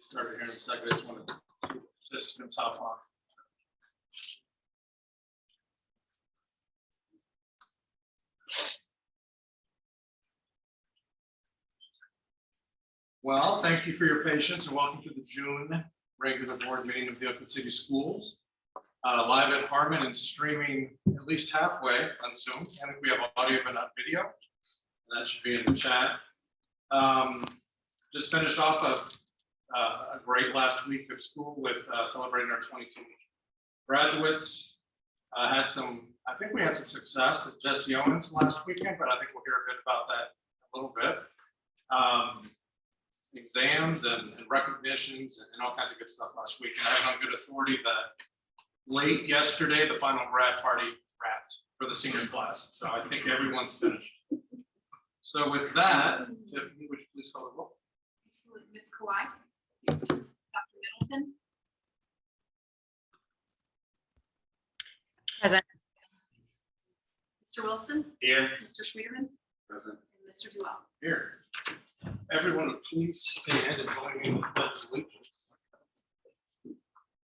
Started here in a second. I just want to participants hop on. Well, thank you for your patience and welcome to the June regular board meeting of the Oakland City Schools. Live at Harmon and streaming at least halfway on Zoom. And we have audio but not video. That should be in the chat. Just finished off a great last week of school with celebrating our 22 graduates. I think we had some success at Jesse Owens last weekend, but I think we'll hear a bit about that a little bit. Exams and recognitions and all kinds of good stuff last week. And I have on good authority that late yesterday, the final grad party wrapped for the senior class. So I think everyone's finished. So with that, Tiffany, would you please call the roll? Ms. Kawhi, Dr. Middleton. Present. Mr. Wilson. Here. Mr. Schmiederman. Present. And Mr. Duell. Here. Everyone would please stand and join me in the pledge of allegiance.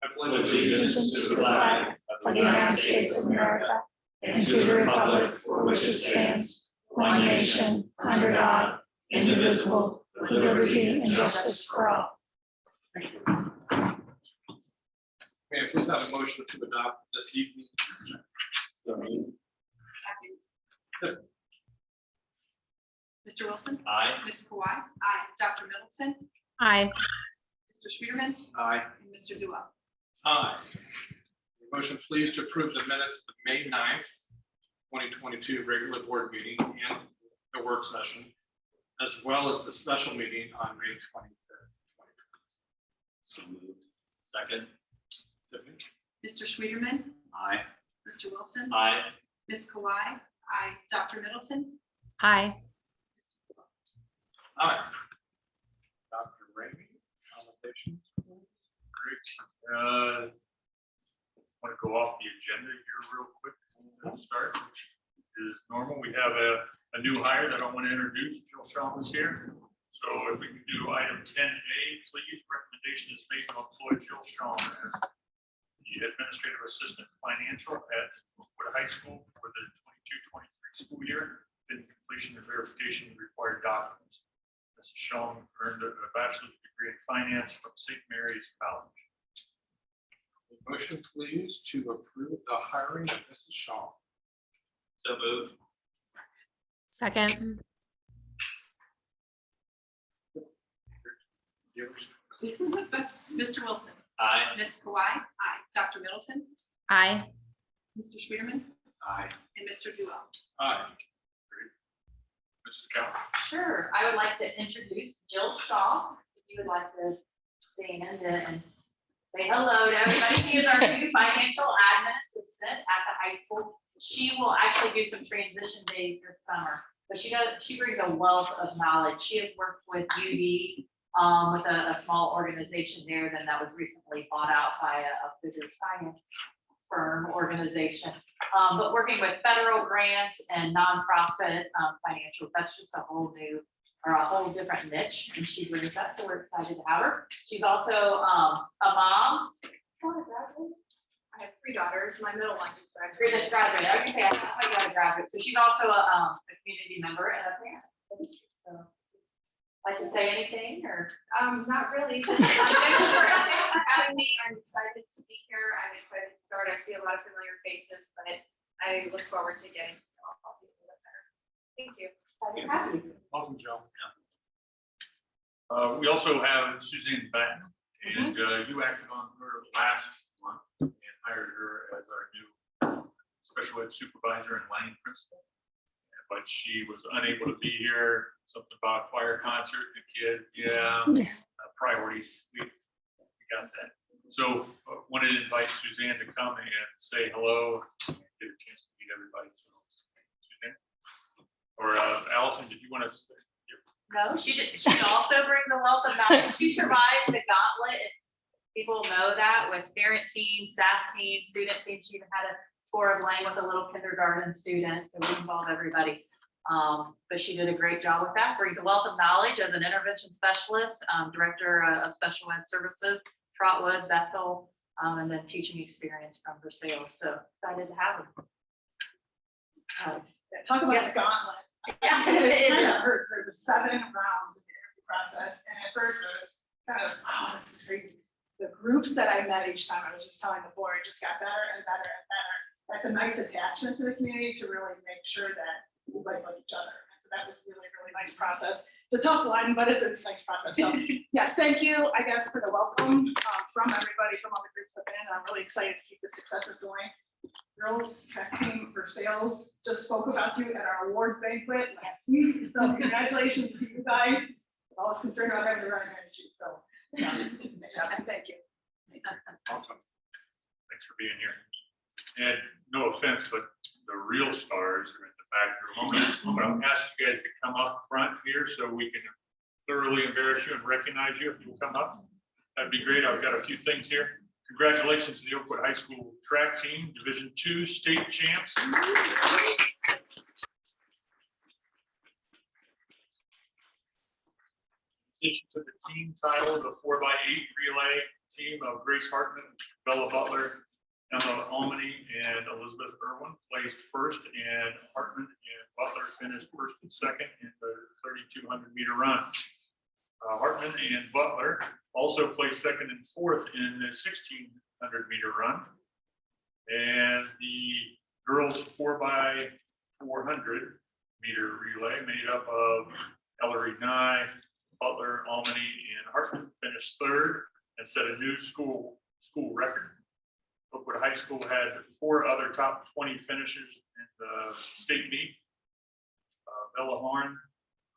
I pledge allegiance to the flag of the United States of America and to the republic for which it stands, one nation, under God, indivisible, with liberty and justice for all. May I please have a motion to adopt this evening? Mr. Wilson. Aye. Ms. Kawhi. Aye. Dr. Middleton. Aye. Mr. Schmiederman. Aye. And Mr. Duell. Aye. Motion please to approve the minutes of the May 9th, 2022 regular board meeting and the work session, as well as the special meeting on May 25th, 2022. So moved. Second. Tiffany. Mr. Schmiederman. Aye. Mr. Wilson. Aye. Ms. Kawhi. Aye. Dr. Middleton. Aye. Aye. Dr. Ramey, commendations. Great. I want to go off the agenda here real quick to start. As normal, we have a new hire that I want to introduce. Jill Shaw is here. So if we can do item 10A, please. Recommendation is made to employ Jill Shaw as the administrative assistant financial at Oakwood High School for the 22-23 school year. In completion of verification of required documents. Mrs. Shaw earned a bachelor's degree in finance from St. Mary's College. Motion please to approve the hiring of Mrs. Shaw. So moved. Second. Mr. Wilson. Aye. Ms. Kawhi. Aye. Dr. Middleton. Aye. Mr. Schmiederman. Aye. And Mr. Duell. Aye. Mrs. Keller. Sure, I would like to introduce Jill Shaw. If you would like to stand and say hello to everybody. She is our new financial admin assistant at the high school. She will actually do some transition days this summer, but she brings a wealth of knowledge. She has worked with UD with a small organization there then that was recently bought out by a bigger science firm organization. But working with federal grants and nonprofit financials, that's just a whole new or a whole different niche, and she brings that, so we're excited to have her. She's also a mom. I have 3 daughters. My middle one just graduated. You're just graduated. I was gonna say, I thought you got a graduate. So she's also a community member and a parent. So, like to say anything or? Not really. Thanks for having me. I'm excited to be here. I'm excited to start. I see a lot of familiar faces, but I look forward to getting to know all people better. Thank you. Welcome, Jill. We also have Suzanne Batten, and you acted on her last month and hired her as our new special ed supervisor and line principal. But she was unable to be here. Something about choir concert, the kid, priorities. We got that. So wanted to invite Suzanne to come and say hello, and get a chance to meet everybody. So Suzanne or Allison, did you want to? No, she also brings a wealth of knowledge. She survived the gauntlet. People know that with parent teams, staff teams, student teams. She even had a tour of Lang with a little kindergarten student. So we involve everybody. But she did a great job with that, brings a wealth of knowledge as an intervention specialist, director of special ed services, Trotwood, Bethel, and then teaching experience from Versailles. So excited to have her. Talk about a gauntlet. Yeah, It it kind is. of hurts. There was 7 rounds in the interview process, and at first it was kind of, oh, this is crazy. The groups that I met each time, I was just telling the board, just got better and better and better. That's a nice attachment to the community to really make sure that we like each other. And so that was really, really nice process. It's a tough one, but it's a nice process. So yes, thank you, I guess, for the welcome from everybody, from all the groups that have been. I'm really excited to keep the successes going. Girls track team for sales just spoke about you at our awards banquet last week. So congratulations to you guys. I was concerned about having to run ministry. So nice job, and thank you. Awesome. Thanks for being here. And no offense, but the real stars are in the back room. I'm going to ask you guys to come up front here so we can thoroughly embarrass you and recognize you if you'll come up. That'd be great. I've got a few things here. Congratulations to the Oakwood High School track team, Division II state champs. In addition to the team title, the 4x8 relay team of Grace Hartman, Bella Butler, Emma Almany, and Elizabeth Irwin placed first, and Hartman and Butler finished first and second in the 3,200 meter run. Hartman and Butler also placed second and fourth in the 1,600 meter run. And the girls 4x400 meter relay made up of Ellery Nye, Butler, Almany, and Hartman finished third and set a new school record. Oakwood High School had 4 other top 20 finishers in the state meet. Bella Horn,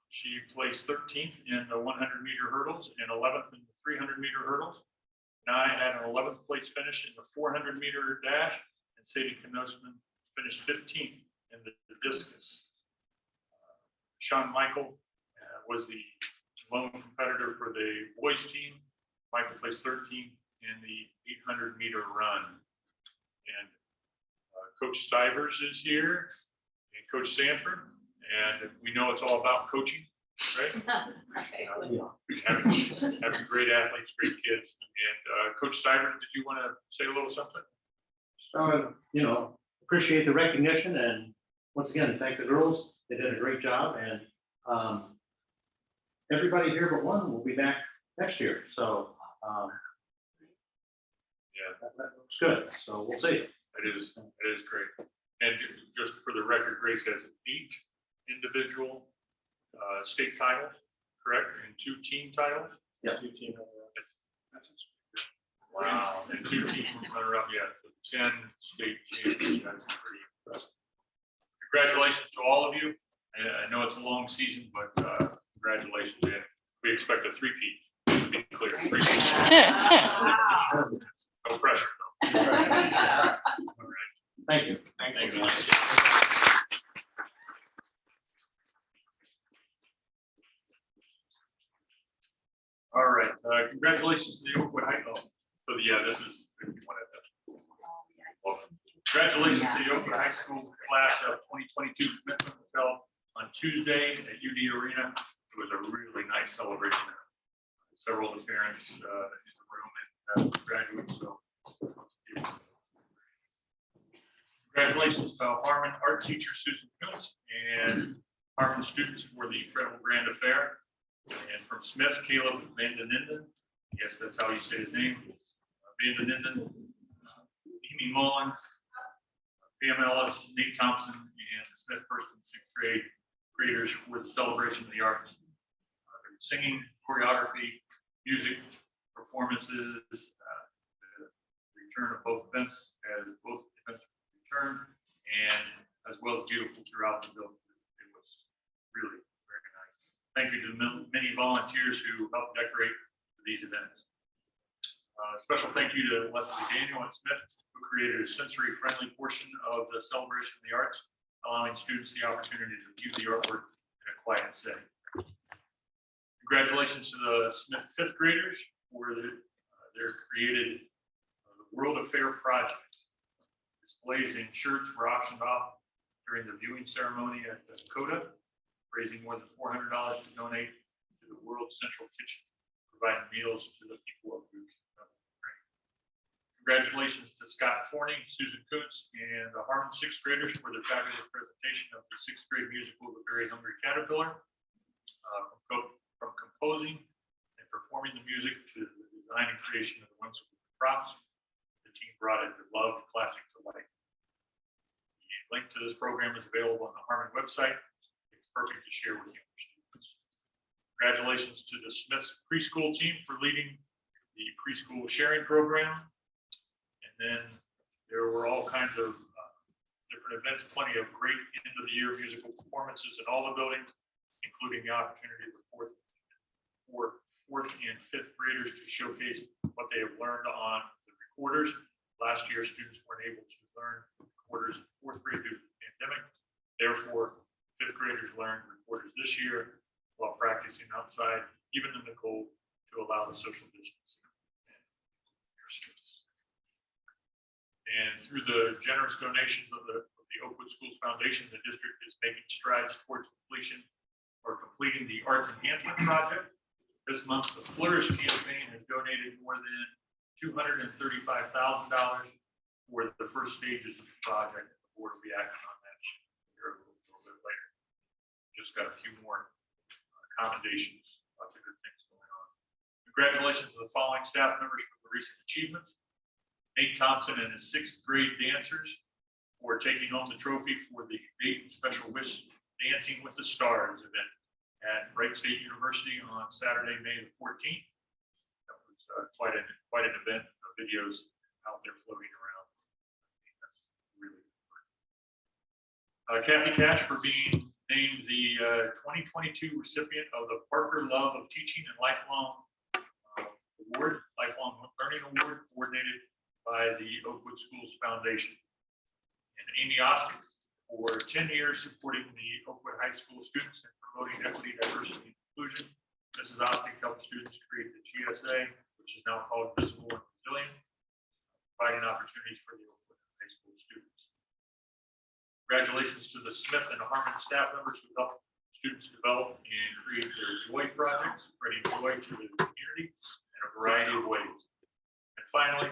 she placed 13th in the 100 meter hurdles and 11th in the 300 meter hurdles. And I had an 11th place finish in the 400 meter dash, and Sadie Knosman finished 15th in the discus. Sean Michael was the lone competitor for the boys team. Michael placed 13th in the 800 meter run. And Coach Stivers is here, and Coach Sanford, and we know it's all about coaching, right? Having great athletes, great kids. And Coach Stivers, did you want to say a little something? Appreciate the recognition, and once again, thank the girls. They did a great job, and everybody here but one will be back next year. So Yeah, that looks good. So we'll see. it is great. And just for the record, Grace has 8 individual state titles, correct? And 2 team titles? Yeah. 2 team. Wow. And 2 team runner-up, yeah. So 10 state champions. That's pretty impressive. Congratulations to all of you. And I know it's a long season, but congratulations. And we expect a 3-peat, to be clear. 3-peat. No pressure. All right. Thank you. Thank you. All right, congratulations to the Oakwood High School. So this is, if you want to. Welcome. Congratulations to the Oakwood High School class of 2022 commencement was held on Tuesday at UD Arena. It was a really nice celebration. Several of the parents in the room and graduates. So congratulations to Harmon art teacher Susan Kuntz and Harmon students for the incredible grand affair. And from Smith, Caleb Vandeninden. Yes, that's how you say his name. Vandeninden, Amy Mullins, Pam Ellis, Nate Thompson, and the Smith first and 6th grade graders for the celebration of the arts. Singing, choreography, music, performances, the return of both events as both events returned, and as well as beautiful throughout the building. It was really very nice. Thank you to the many volunteers who helped decorate these events. Special thank you to Leslie Daniel and Smith, who created a sensory-friendly portion of the celebration of the arts, allowing students the opportunity to view the artwork in a quiet setting. Congratulations to the Smith 5th graders for their created the World of Fair project. Displays and shirts were auctioned off during the viewing ceremony at the Coda, raising more than $400 to donate to the World Central Kitchen, providing meals to the people of Ukraine. Congratulations to Scott Forney, Susan Coates, and the Harmon sixth graders for their fabulous presentation of the sixth grade musical, The Very Hungry Caterpillar. From composing and performing the music to the design and creation of the whimsical props, the team brought a beloved classic to life. The link to this program is available on the Harmon website. It's perfect to share with younger students. Congratulations to the Smith preschool team for leading the preschool sharing program. And then there were all kinds of different events, plenty of great end of the year musical performances in all the buildings, including the opportunity for fourth and fifth graders to showcase what they have learned on the recorders. Last year, students weren't able to learn recorders in fourth grade due to the pandemic. Therefore, fifth graders learned recorders this year while practicing outside, even in the cold, to allow the social distancing. And through the generous donations of the Oakwood Schools Foundation, the district is making strides towards completing the Arts Enhancement Project. This month, the Flourish campaign has donated more than $235,000 for the first stages of the project. The board will be acting on that here a little bit later. Just got a few more commendations, lots of good things going on. Congratulations to the following staff members for the recent achievements. Nate Thompson and his sixth grade dancers for taking home the trophy for the Dayton Special Wish Dancing with the Stars event at Wright State University on Saturday, May the 14th. That was quite an event. Videos out there floating around. That's really good. Kathy Cash for being named the 2022 recipient of the Parker Love of Teaching and Lifelong Award, Lifelong Learning Award, coordinated by the Oakwood Schools Foundation. And Amy Ostick for 10 years supporting the Oakwood High School students and promoting equity, diversity, and inclusion. Mrs. Ostick helped students create the GSA, which is now called Visible and Resilient, providing opportunities for the Oakwood High School students. Congratulations to the Smith and Harmon staff members who helped students develop and create their Joy projects, spreading joy to the community in a variety of ways. And finally,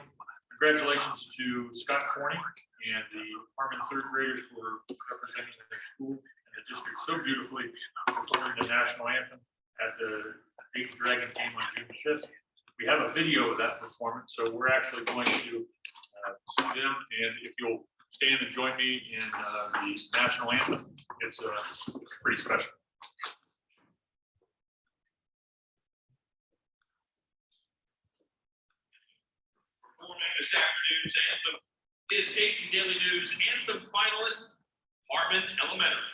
congratulations to Scott Forney and the Harmon third graders for representing their school and the district so beautifully, performing the national anthem at the Dayton Dragon game on June 5th. We have a video of that performance, so we're actually going to see them, and if you'll stand and join me in the national anthem, it's pretty special. Performing this afternoon's anthem is Dayton Daily News Anthem finalist, Harmon Elementary.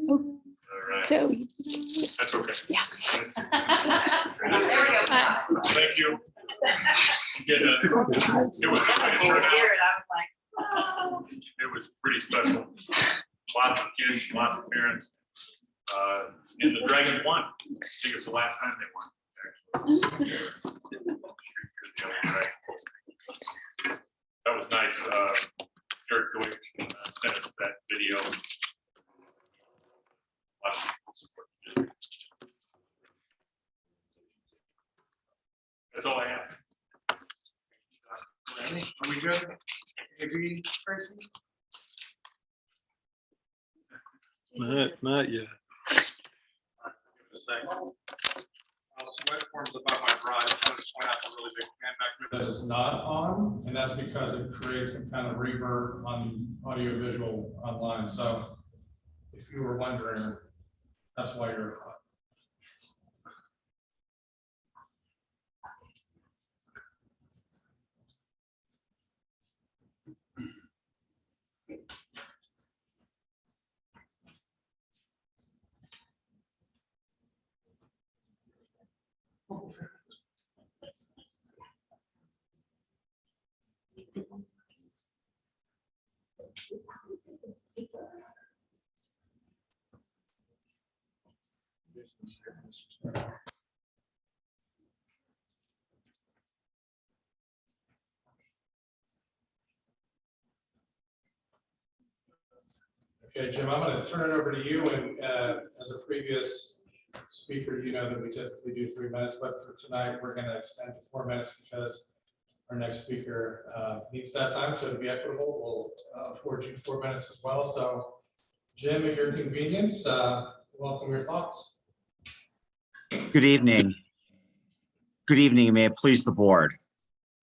All right. So, That's okay. Yeah. There we go. Thank you. It was I can't hear it. I was like, it was pretty special. Lots of kids, lots of parents. And the Dragons won. I think it's the last time they won, actually. That was nice. Eric Deutsch sent us that video. Lots of support. That's all I have. Are we good? Maybe, Tracy? Not yet. A second. Sweat forms above my brow. I just want to point out the really big fan back there that is not on, and that's because it creates some kind of reverb on audio visual online. So if you were wondering, that's why you're on. Okay, Jim, I'm going to turn it over to you. And as a previous speaker, you know that we typically do 3 minutes, but for tonight, we're going to extend to 4 minutes because our next speaker needs that time. So to be equitable, we'll afford you 4 minutes as well. So Jim, at your convenience, welcome your thoughts. Good evening. Good evening, may it please the board.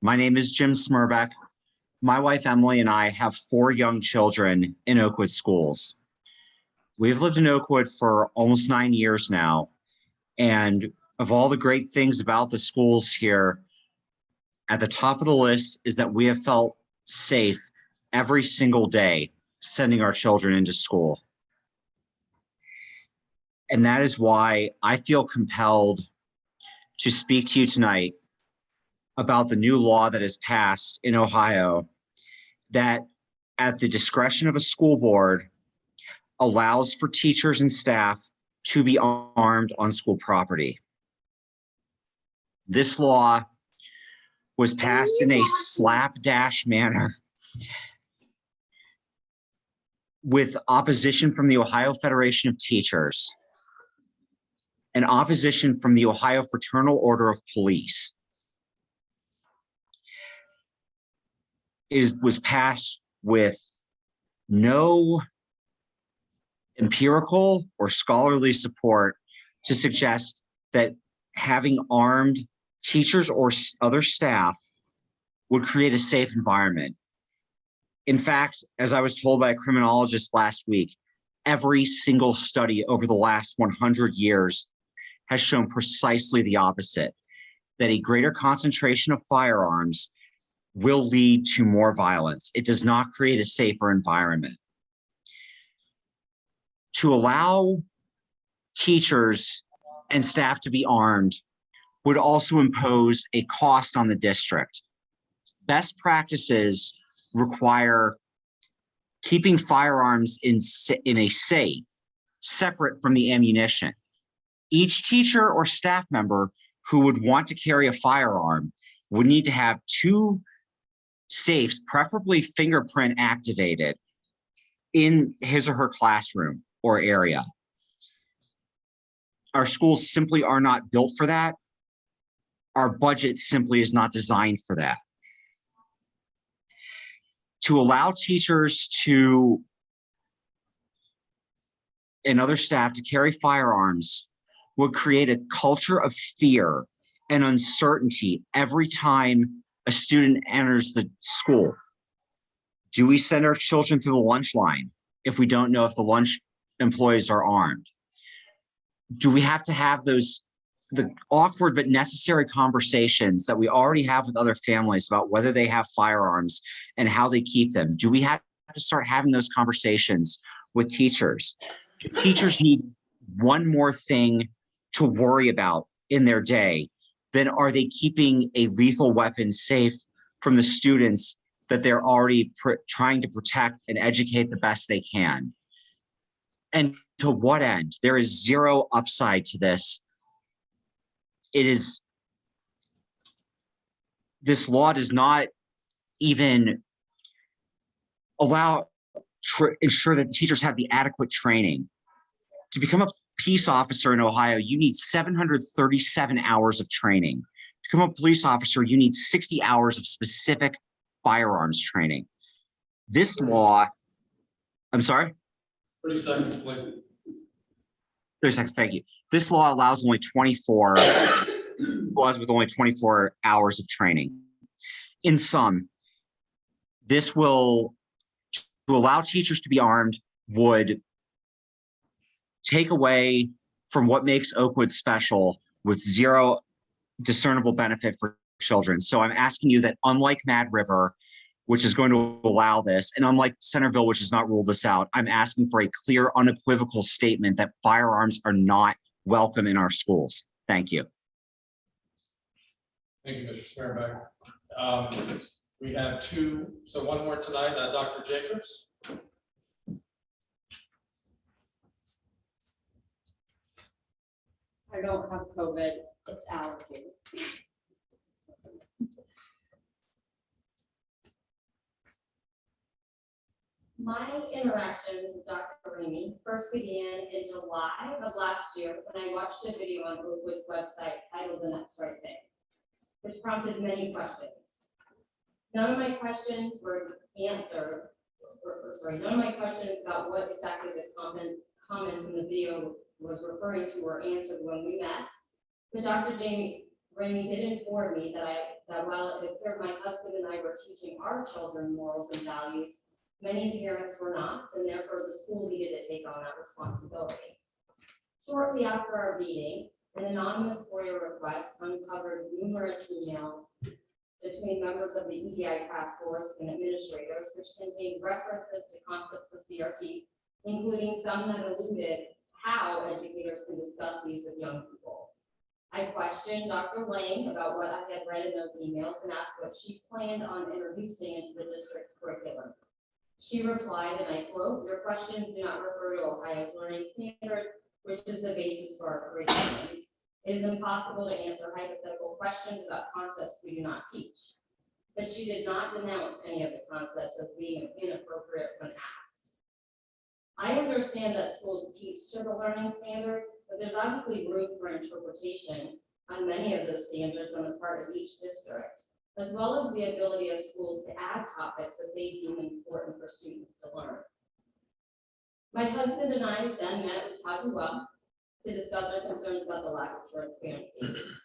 My name is Jim Smirbeck. My wife, Emily, and I have 4 young children in Oakwood schools. We've lived in Oakwood for almost 9 years now. And of all the great things about the schools here, at the top of the list is that we have felt safe every single day sending our children into school. And that is why I feel compelled to speak to you tonight about the new law that is passed in Ohio that, at the discretion of a school board, allows for teachers and staff to be armed on school property. This law was passed in a slapdash manner with opposition from the Ohio Federation of Teachers and opposition from the Ohio Fraternal Order of Police. It was passed with no empirical or scholarly support to suggest that having armed teachers or other staff would create a safe environment. In fact, as I was told by a criminologist last week, every single study over the last 100 years has shown precisely the opposite, that a greater concentration of firearms will lead to more violence. It does not create a safer environment. To allow teachers and staff to be armed would also impose a cost on the district. Best practices require keeping firearms in a safe, separate from the ammunition. Each teacher or staff member who would want to carry a firearm would need to have 2 safes, preferably fingerprint activated, in his or her classroom or area. Our schools simply are not built for that. Our budget simply is not designed for that. To allow teachers and other staff to carry firearms would create a culture of fear and uncertainty every time a student enters the school. Do we send our children through the lunch line if we don't know if the lunch employees are armed? Do we have to have the awkward but necessary conversations that we already have with other families about whether they have firearms and how they keep them? Do we have to start having those conversations with teachers? Do teachers need one more thing to worry about in their day? Then are they keeping a lethal weapon safe from the students that they're already trying to protect and educate the best they can? And to what end? There is zero upside to this. This law does not even ensure that teachers have the adequate training. To become a peace officer in Ohio, you need 737 hours of training. To become a police officer, you need 60 hours of specific firearms training. This law, I'm sorry? 30 seconds, please. 30 seconds, thank you. This law allows only 24 hours of training. In sum, this will, to allow teachers to be armed, would take away from what makes Oakwood special with zero discernible benefit for children. So I'm asking you that, unlike Mad River, which is going to allow this, and unlike Centerville, which has not ruled this out, I'm asking for a clear, unequivocal statement that firearms are not welcome in our schools. Thank you. Thank you, Mr. Smirbeck. We have two, so one more tonight, Dr. Jacobs. I don't have COVID, it's allergies. My interactions with Dr. Ramey first began in July of last year when I watched a video on Oakwood's website titled The Next Right Thing, which prompted many questions. None of my questions were answered, none of my questions about what exactly the comments in the video was referring to were answered when we met. But Dr. Ramey did inform me that while it appeared my husband and I were teaching our children morals and values, many parents were not, and therefore the school needed to take on that responsibility. Shortly after our meeting, an anonymous FOIA request uncovered numerous emails between members of the EDI task force and administrators, which contained references to concepts of CRT, including some that alluded how educators can discuss these with young people. I questioned Dr. Lang about what I had read in those emails and asked what she planned on introducing into the district's curriculum. She replied, and I quote, "Your questions do not refer to Ohio's learning standards, which is the basis for our curriculum. It is impossible to answer hypothetical questions about concepts we do not teach." But she did not denounce any of the concepts as being inappropriate when asked. I understand that schools teach to the learning standards, but there's obviously room for interpretation on many of those standards on the part of each district, as well as the ability of schools to add topics that they deem important for students to learn. My husband and I then met with Todd Well to discuss our concerns about the lack of transparency.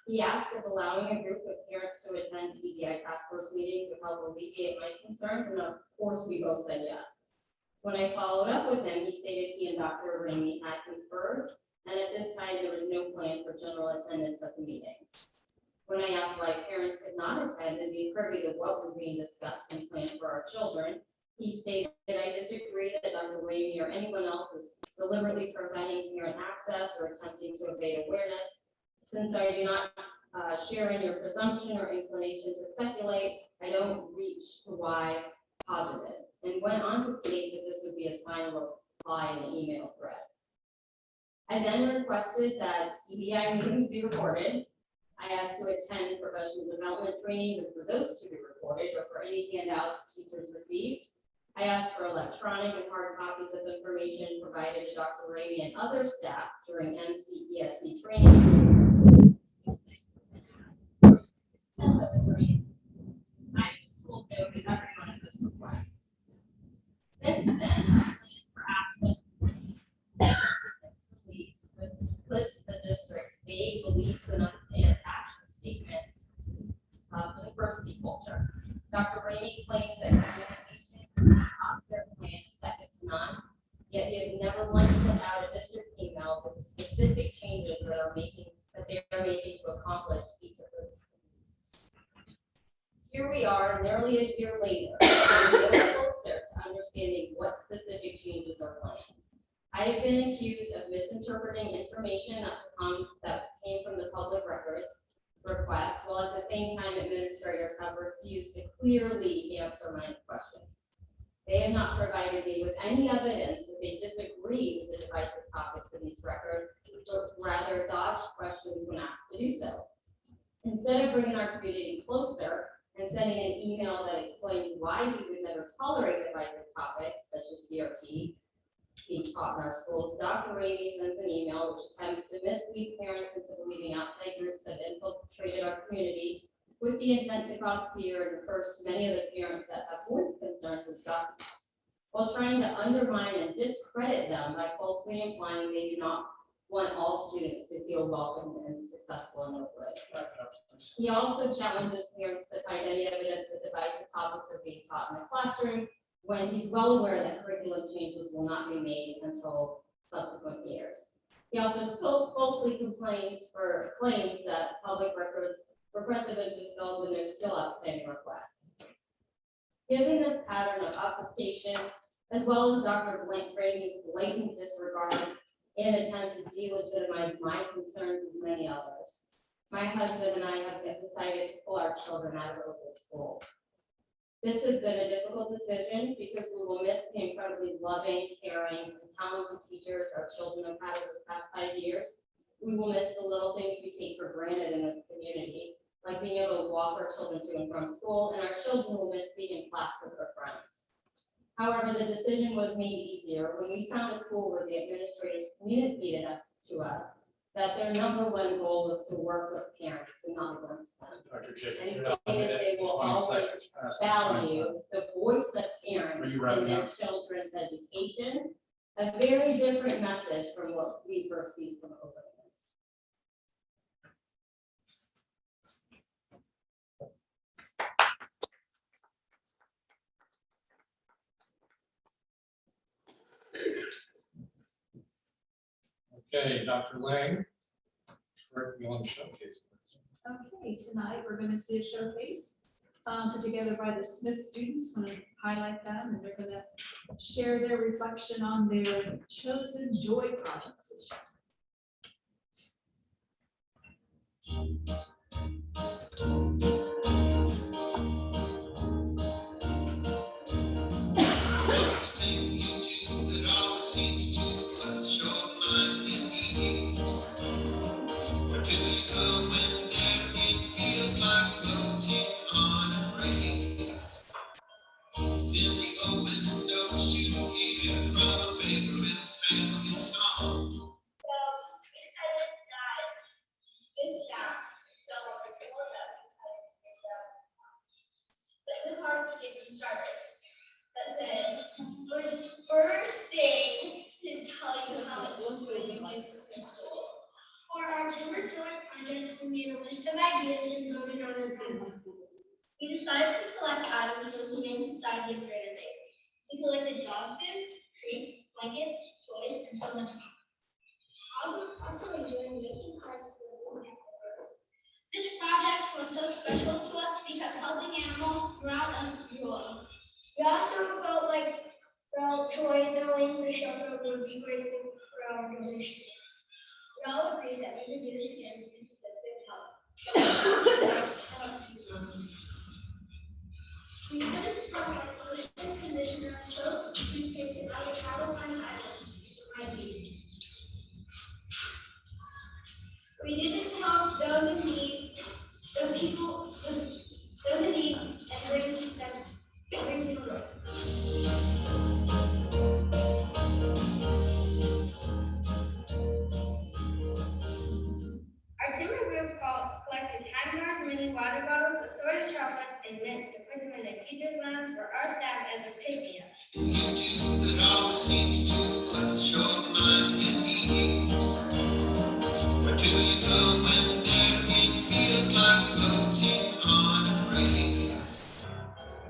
He asked if allowing a group of parents to attend EDI task force meetings would help alleviate my concerns, and of course we both said yes. When I followed up with him, he stated he and Dr. Ramey had conferred, and at this time there was no plan for general attendance at the meetings. When I asked why parents could not attend and be privy to what was being discussed and planned for our children, he stated, "I disagree that Dr. Ramey or anyone else is deliberately preventing parent access or attempting to evade awareness. Since I do not share in your presumption or inclination to speculate, I don't reach to why positive," and went on to state that this would be his final reply in the email thread. I then requested that EDI meetings be recorded. I asked to attend professional development trainings and for those to be recorded, or for any handouts teachers received. I asked for electronic and hard copies of information provided to Dr. Ramey and other staff during MCESC training. And those trainings. I was told no to every one of those requests. Since then, I planned for access release, which lists the district's vague beliefs and action statements for the diversity culture. Dr. Ramey claims that communication is not their plan, second to none, yet he has never once sent out a district email with the specific changes that they are making to accomplish each of the. Here we are, nearly a year later, and we are closer to understanding what specific changes are planned. I have been accused of misinterpreting information that came from the public records requests, while at the same time administrators have refused to clearly answer my questions. They have not provided me with any evidence that they disagree with the divisive topics in these records, but rather dodged questions when asked to do so. Instead of bringing our community closer and sending an email that explains why he would never tolerate divisive topics such as CRT being taught in our schools, Dr. Ramey sends an email which attempts to mislead parents into believing outside groups have infiltrated our community with the intent to cause fear and refers to many of the parents that have voiced concerns as darkness, while trying to undermine and discredit them by falsely implying they do not want all students to feel welcome and successful in Oakland. He also challenges parents to find any evidence that divisive topics are being taught in the classroom, when he's well aware that curriculum changes will not be made until subsequent years. He also falsely claims that public records requests have been fulfilled when there's still outstanding requests. Given this pattern of obfuscation, as well as Dr. Ramey's blatant disregard and attempt to delegitimize my concerns as many others, my husband and I have decided to pull our children out of Oakland school. This has been a difficult decision because we will miss the incredibly loving, caring, and talented teachers our children have had over the past 5 years. We will miss the little things we take for granted in this community, like being able to walk our children to and from school, and our children will miss being in class with their friends. However, the decision was made easier when we found a school where the administrators communicated to us that their #1 goal was to work with parents and not against them. Dr. Jacobs, And you're not saying that limited they will 20 always seconds past the sign time. value the voice of Are parents you wrapping in their up? children's education, a very different message from what we've received from Oakland. Okay, Dr. Lang. Curriculum showcase. Okay, tonight we're going to see a showcase put together by the Smith students. I'm going to highlight them and they're going to share their reflection on their chosen joy projects this year. We're just bursting to tell you how much we like to school. For our Timber Joint project, we made a list of ideas and voted on our panels. We decided to collect items from the Humane Society of Greater Bay. We collected dog food, treats, blankets, toys, and so much more. Also enjoying making cards for the members. This project was so special to us because helping animals brought us joy. We also felt joy knowing the shelter would be grateful for our donations. We all agreed that we would do this again because this would help. We couldn't stop at lotion, conditioner, soap, toothpaste, and other travel size items I need. We did this to help those in need, those in need, and bring them joy. Our timber group collected candy bars, mini water bottles, assorted chocolates, and mints to put them in the teacher's lounge for our staff as a pick-me-up. That always seems to put your mind at ease. Where do you go when it feels like floating on a breeze?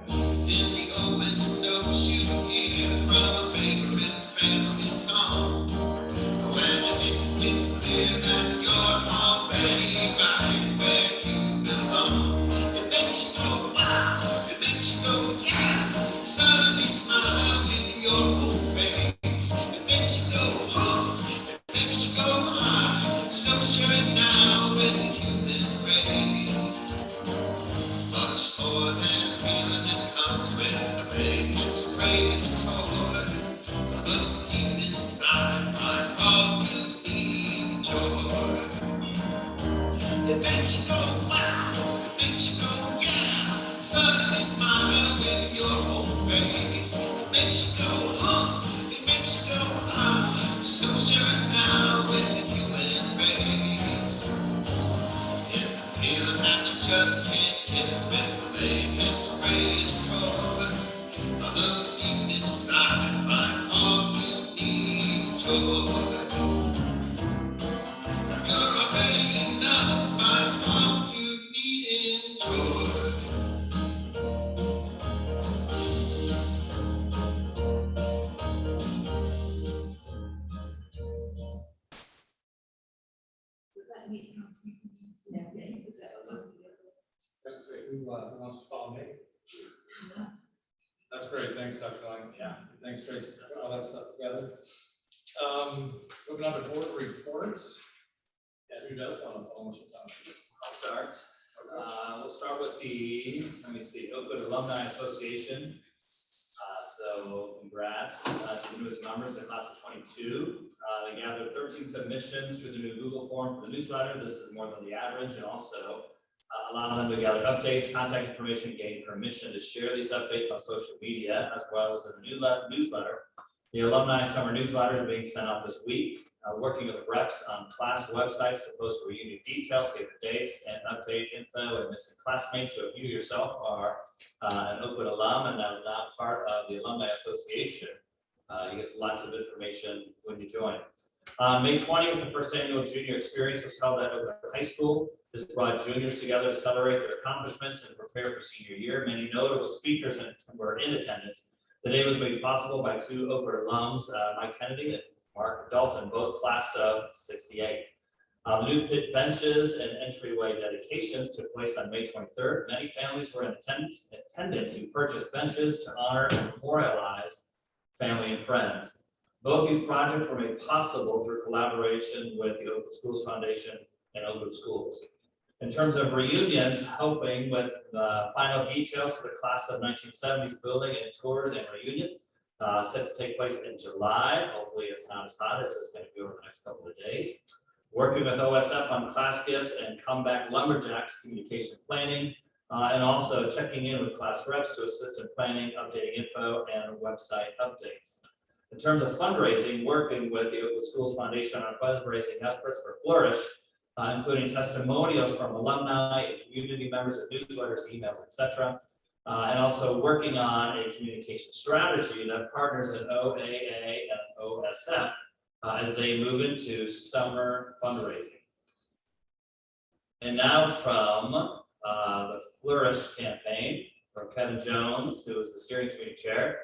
It's in the open notes you hear from a favorite family song. When it's clear that you're already right where you belong. It makes you go wow, it makes you go yeah. Suddenly smile with your whole face. It makes you go oh, it makes you go high. So sure now with the human race. Much more than a feeling that comes with the biggest, greatest toy. Look deep inside, find all you need, joy. It makes you go wow, it makes you go yeah. Suddenly smile with your whole face. It makes you go it makes you go ah. So sure now with the human race. It's a feeling that you just can't get with the biggest, greatest toy. Look deep inside and find all you need, joy. You're already enough, find all you need in joy. Does that mean Who wants to follow me? That's great, thanks, Dr. Lang. Yeah. Thanks, Tracy, for all that stuff together. Moving on to board reports. Yeah, who does want to follow us? I'll start. We'll start with the, let me see, Oakwood Alumni Association. So congrats to the newest members, the class of 22. They gathered 13 submissions through the new Google form for the newsletter. This is more than the average, and also allow them to gather updates, contact information, gain permission to share these updates on social media, as well as in the newsletter. The alumni summer newsletter is being sent out this week. Working with reps on class websites to post reunion details, save the dates, and update info and missing classmates. So if you yourself are an Oakwood alum and not part of the Alumni Association, you get lots of information when you join. On May 20th, the first annual junior experience was held at Oakland High School. This brought juniors together to celebrate their accomplishments and prepare for senior year. Many notable speakers were in attendance. The day was made possible by two Oakwood alums, Mike Kennedy and Mark Dalton, both class of 68. The new pit benches and entryway dedications took place on May 23rd. Many families were in attendance who purchased benches to honor and memorialize family and friends. Both these projects were made possible through collaboration with the Oakwood Schools Foundation and Oakwood Schools. In terms of reunions, helping with the final details for the class of 1970s building and tours and reunion. Set to take place in July. Hopefully it's not as hot as it's going to be over the next couple of days. Working with OSF on class gifts and comeback lumberjacks communication planning, and also checking in with class reps to assist in planning, updating info, and website updates. In terms of fundraising, working with the Oakwood Schools Foundation on fundraising efforts for Flourish, including testimonials from alumni and community members of newsletters, emails, etc. And also working on a communication strategy that partners in OAA and OSF as they move into summer fundraising. And now from the Flourish campaign from Kevin Jones, who is the steering committee chair.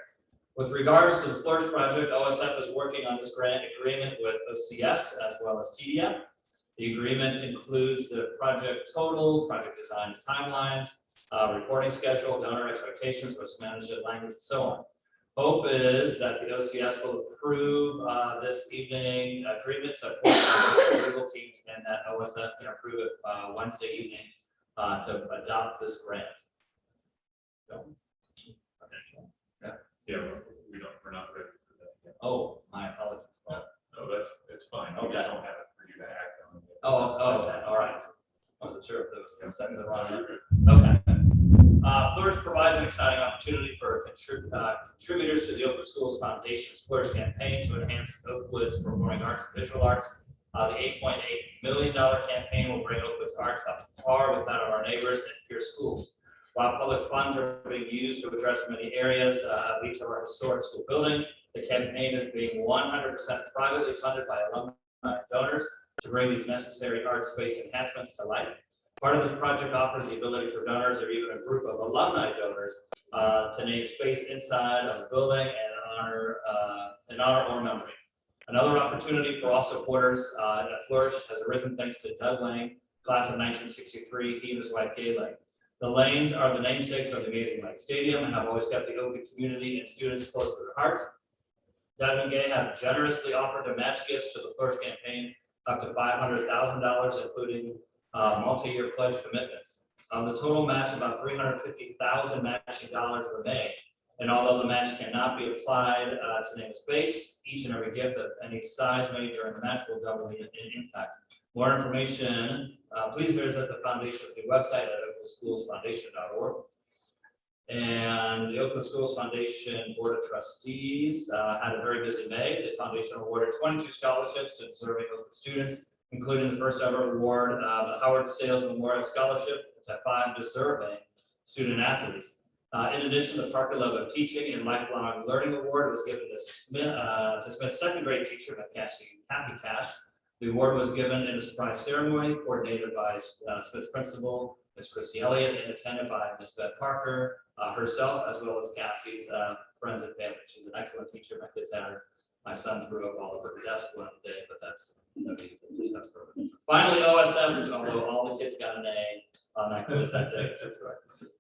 With regards to the Flourish project, OSF is working on this grant agreement with OCS as well as TDF. The agreement includes the project total, project design timelines, reporting schedule, donor expectations, risk management, language, and so on. Hope is that the OCS will approve this evening agreement, so legal teams, and that OSF can approve it Wednesday evening to adopt this grant. So, Yeah, we're not ready for that yet. oh, my apologies. No, it's fine. We Okay. just don't have it for you to act on. Oh, okay, all right. I wasn't sure if it was second the wrong. Okay. Flourish provides an exciting opportunity for contributors to the Oakwood Schools Foundation's Flourish campaign to enhance Oakwood's performing arts and visual arts. The $8.8 million campaign will bring Oakwood's arts up to par with that of our neighbors and peer schools. While public funds are being used to address many areas of each of our historic school buildings, the campaign is being 100% privately funded by alumni donors to bring these necessary art space enhancements to life. Part of this project offers the ability for donors or even a group of alumni donors to name space inside of the building and honor or memory. Another opportunity for all supporters at Flourish has arisen thanks to Doug Lane, class of 1963, he and his wife Gay. The Lanes are the namesakes of the Amazing Light Stadium and have always kept the Oakland community and students close to their hearts. Doug and Gay have generously offered to match gifts to the Flourish campaign up to $500,000, including multi-year pledge commitments. The total match, about $350,000 matching dollars were made. And although the match cannot be applied to name a space, each and every gift of any size made during the match will double in impact. More information, please visit the foundation's new website at oaklandschoolsfoundation.org. And the Oakland Schools Foundation Board of Trustees had a very busy May. The foundation awarded 22 scholarships to deserving Oakland students, including the first ever award of the Howard Sales Memorial Scholarship to 5 deserving student athletes. In addition, the Parker Love of Teaching and Lifelong Learning Award was given to Smith's second grade teacher, Kathy Cash. The award was given in a surprise ceremony coordinated by Smith's principal, Ms. Christy Elliott, and attended by Ms. Beth Parker herself, as well as Cassie's friends and family. She's an excellent teacher. My kids had her. My son threw up all over the desk one day, but that's no need to discuss further. Finally, OSF, although all the kids got an A on that quiz that day.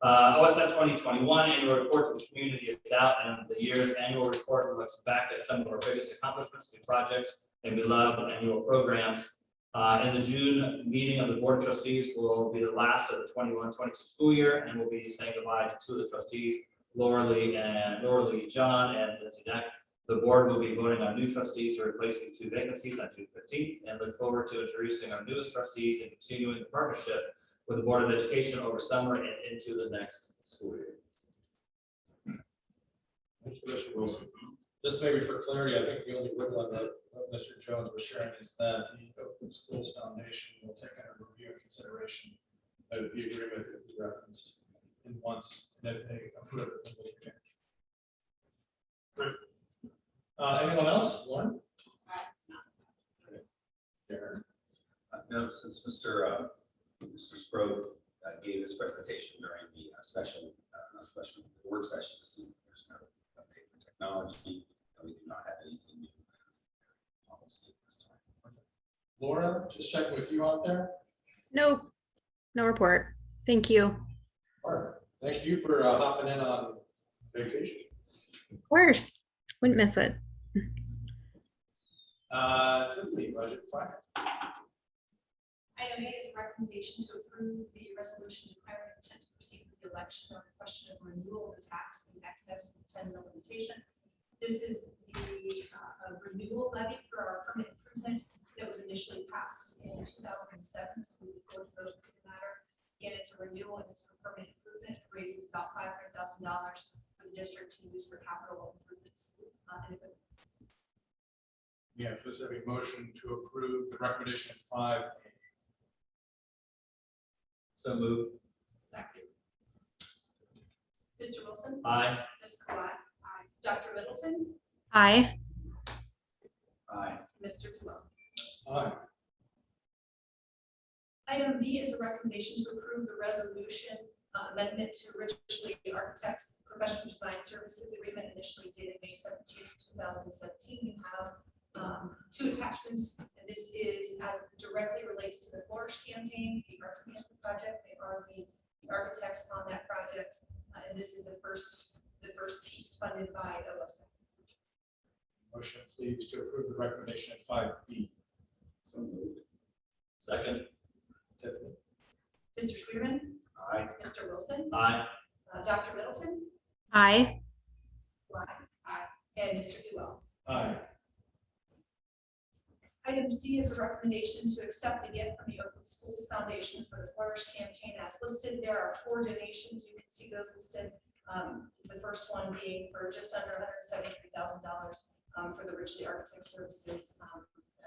OSF 2021 annual report to the community is out, and the year's annual report looks back at some of our biggest accomplishments, new projects, and beloved annual programs. And the June meeting of the Board of Trustees will be the last of the 21-22 school year, and we'll be saying goodbye to two of the trustees, Laura Lee John and Lindsay Neck. The board will be voting on new trustees to replace these two vacancies on June 15th, and look forward to introducing our newest trustees and continuing the partnership with the Board of Education over summer and into the next school year. Thank you, Mr. Wilson. This may be for clarity. I think the only wiggle on that what Mr. Jones was sharing is that the Oakland Schools Foundation will take under review and consideration of the agreement that we referenced. And once, and if they approve it, then we'll change. Anyone else? Lauren? Karen? No, since Mr. Sproat gave his presentation during the special work session this evening, there's no update for technology. We do not have anything new. Policy at this time. Laura, just checking with you out there. Nope, no report. Thank you. All right. Thank you for hopping in on vacation. Of course, wouldn't miss it. Tiffany, budget finance. Item A is a recommendation to approve the resolution declaring intent to proceed with the election on the question of renewal of the tax in excess of the 10 mil limitation. This is the renewal levy for our permanent improvement that was initially passed in 2007. So we voted to the matter. Again, it's a renewal and it's for permanent improvement. It raises about $500,000 for the district to use for capital improvements. Yeah, please have a motion to approve the recommendation of 5. So move. Second. Mr. Wilson. Aye. Ms. Kawhi. Aye. Dr. Middleton. Aye. Aye. Mr. Terwell. Aye. Item B is a recommendation to approve the resolution amendment to Ridgely Architects Professional Design Services Agreement initially dated May 17, 2017. You have two attachments, and this is as directly relates to the Flourish campaign, the Arts Management Project. They are the architects on that project, and this is the first piece funded by OSF. Motion, please, to approve the recommendation of 5B. So moved. Second. Tiffany. Mr. Schwerman. Aye. Mr. Wilson. Aye. Dr. Middleton. Aye. Aye. And Mr. Terwell. Aye. Item C is a recommendation to accept the gift from the Oakland Schools Foundation for the Flourish campaign as listed. There are 4 donations. You can see those listed. The first one being for just under $173,000 for the Ridgely Architect Services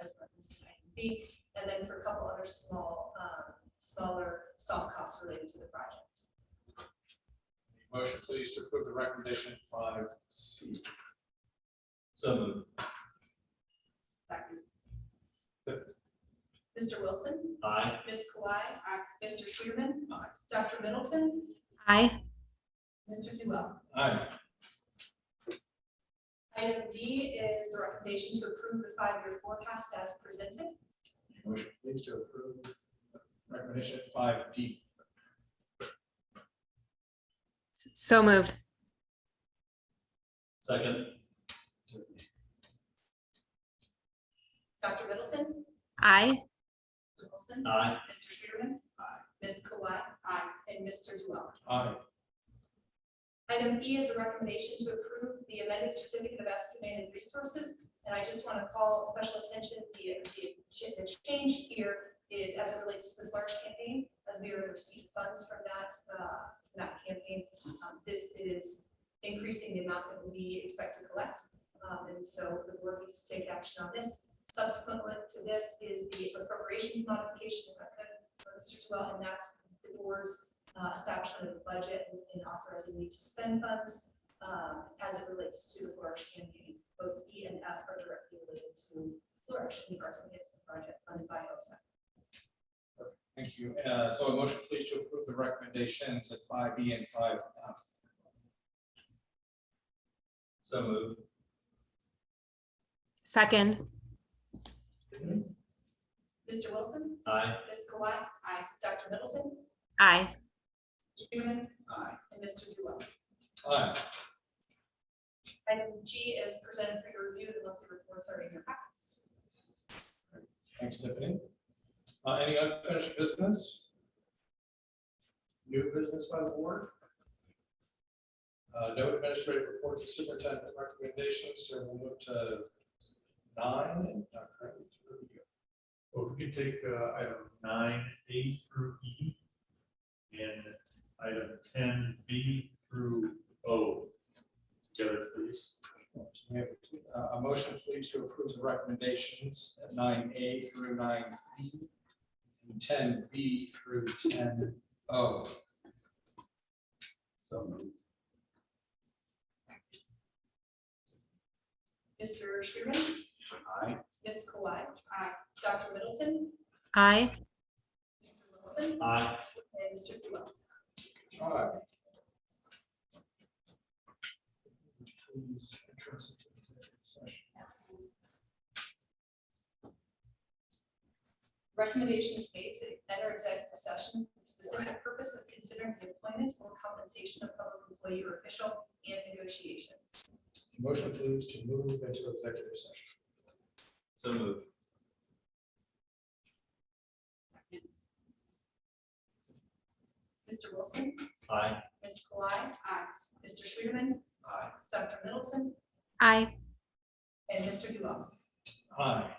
as referenced to item B, and then for a couple other smaller soft costs related to the project. Motion, please, to approve the recommendation of 5C. So moved. Mr. Wilson. Aye. Ms. Kawhi. Mr. Schwerman. Aye. Dr. Middleton. Aye. Mr. Terwell. Aye. Item D is the recommendation to approve the 5-year forecast as presented. Motion, please, to approve the recommendation of 5D. So moved. Second. Dr. Middleton. Aye. Mr. Wilson. Aye. Mr. Schwerman. Ms. Kawhi. And Mr. Terwell. Aye. Item E is a recommendation to approve the amended certificate of estimated resources. And I just want to call special attention, the change here is as it relates to the Flourish campaign, as we received funds from that campaign. This is increasing the amount that we expect to collect. And so the board needs to take action on this. Subsequent to this is the appropriations modification for Mr. Terwell, and that's the board's establishment of the budget and authorizing me to spend funds as it relates to the Flourish campaign. Both E and F are directly related to Flourish and the Arts and Management Project funded by OSF. Thank you. So a motion, please, to approve the recommendations at 5B and 5F. So moved. Second. Mr. Wilson. Aye. Ms. Kawhi. Dr. Middleton. Aye. Schwerman. Aye. And Mr. Terwell. Aye. Item G is presented for your review. The monthly reports are in your packets. Thanks, Tiffany. Any unfinished business? New business by the board? No administrative reports, of superintendent recommendations, so we'll move to 9 and Dr. Riley to review. Well, if we could take item 9A through E and item 10B through O together, please. We have a motion, please, to approve the recommendations at 9A through 9B and 10B through 10O. So moved. Mr. Sherman? Aye. Ms. Kawhi? Aye. Dr. Middleton? Aye. Mr. Wilson? Aye. And Mr. Tebow? Aye. Please, entrance into executive session. Recommendation is made to enter executive session for the specific purpose of considering the employment or compensation of public employee or official and negotiations. Motion, please, to move into executive session. So moved. Mr. Wilson? Aye. Ms. Kawhi? Aye. Mr. Sherman? Aye. Dr. Middleton? Aye. And Mr. Tebow? Aye.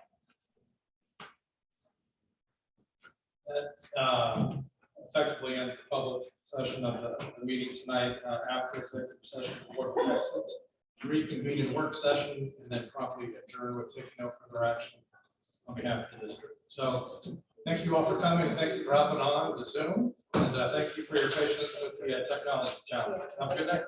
That effectively ends the public session of the meeting tonight. After executive session, the board will exit to reconvene in work session and then promptly adjourn with taking no further action on behalf of the district. So thank you all for coming. Thank you for hopping on the Zoom. And thank you for your patience with the technology challenge. Have a good day.